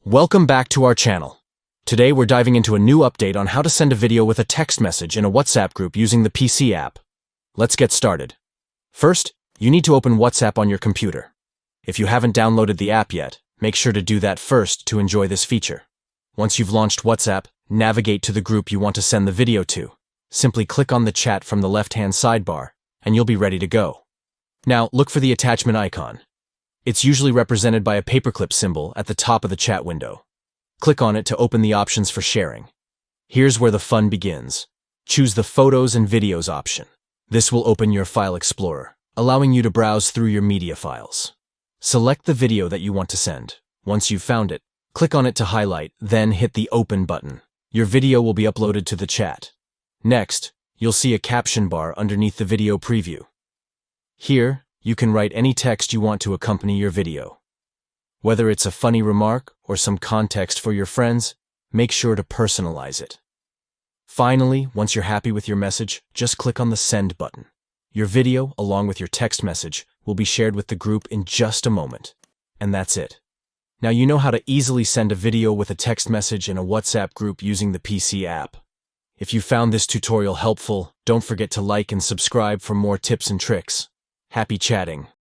Welcome back to our channel. Today we're diving into a new update on how to send a video with a text message in a WhatsApp group using the PC app. Let's get started. First, you need to open WhatsApp on your computer. If you haven't downloaded the app yet, make sure to do that first to enjoy this feature. Once you've launched WhatsApp, navigate to the group you want to send the video to. Simply click on the chat from the left-hand sidebar, and you'll be ready to go. Now, look for the attachment icon. It's usually represented by a paperclip symbol at the top of the chat window. Click on it to open the options for sharing. Here's where the fun begins. Choose the Photos and Videos option. This will open your File Explorer, allowing you to browse through your media files. Select the video that you want to send. Once you've found it, click on it to highlight, then hit the Open button. Your video will be uploaded to the chat. Next, you'll see a caption bar underneath the video preview. Here, you can write any text you want to accompany your video. Whether it's a funny remark or some context for your friends, make sure to personalize it. Finally, once you're happy with your message, just click on the Send button. Your video, along with your text message, will be shared with the group in just a moment. And that's it. Now you know how to easily send a video with a text message in a WhatsApp group using the PC app. If you found this tutorial helpful, don't forget to like and subscribe for more tips and tricks. Happy chatting!